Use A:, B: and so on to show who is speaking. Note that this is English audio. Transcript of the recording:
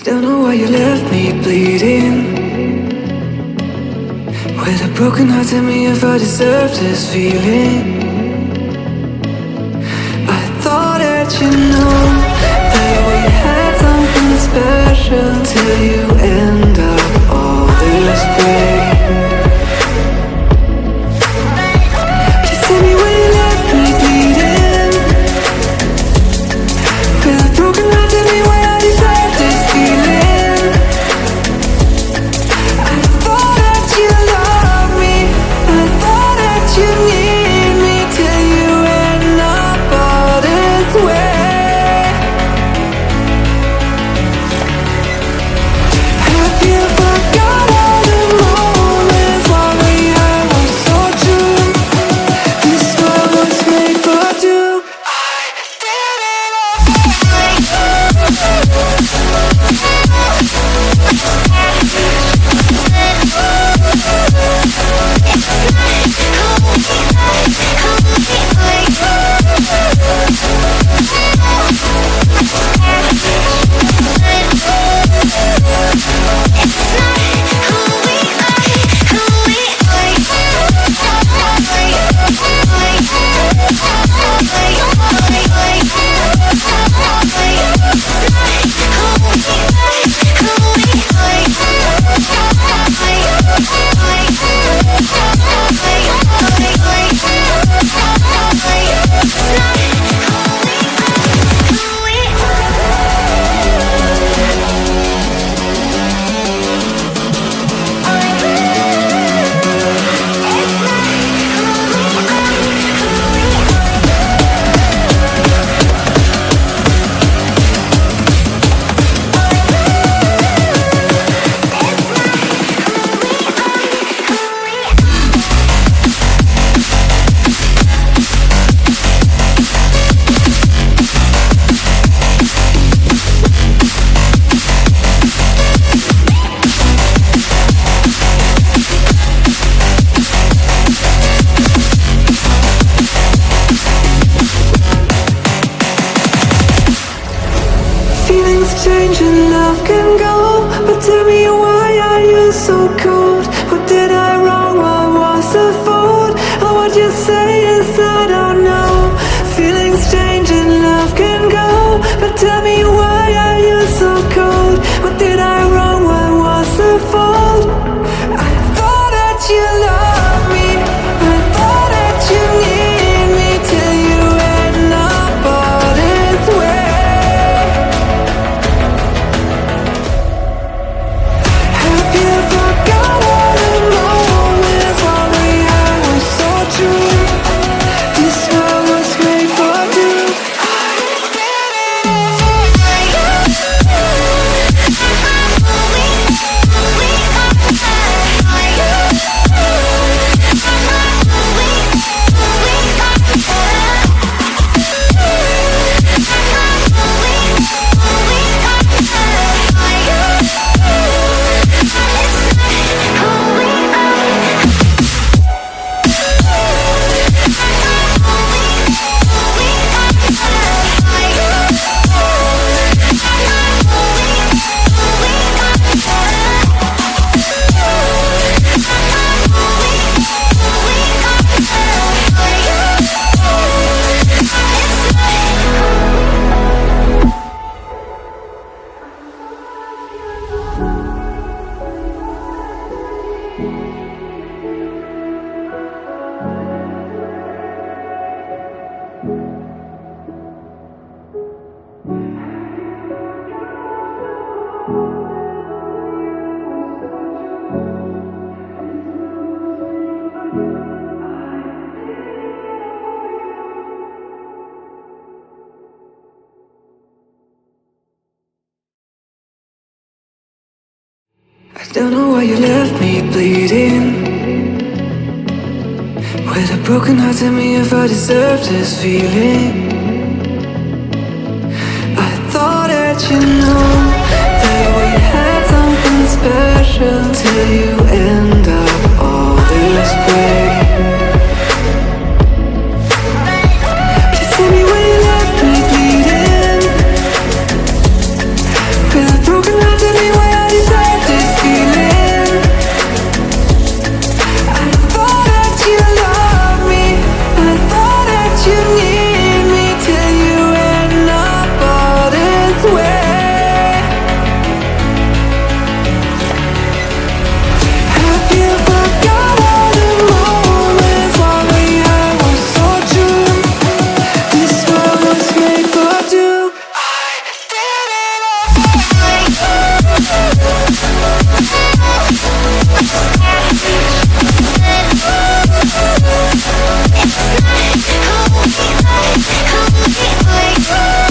A: Don't know why you left me bleeding. With a broken heart, tell me if I deserve this feeling. I thought that you know that we had something special till you end up all this way. Please tell me why you left me bleeding. With a broken heart, tell me why I deserve this feeling. I thought that you loved me, I thought that you need me till you end up all this way. Have you forgot all the moments while we had were so true? This world was made for two. I did it change and love can go, but tell me why are you so cold? What did I wrong? What was the fault? Or what you say is I don't know. Feelings change and love can go, but tell me why are you so cold? What did I wrong? What was the fault? I thought that you loved me, I thought that you need me till you end up all this way. I don't know why you left me bleeding. With a broken heart, tell me if I deserve this feeling. I thought that you know that we had something special till you end up all this way. Please tell me why you left me bleeding. With a broken heart,
B: It's not how we like.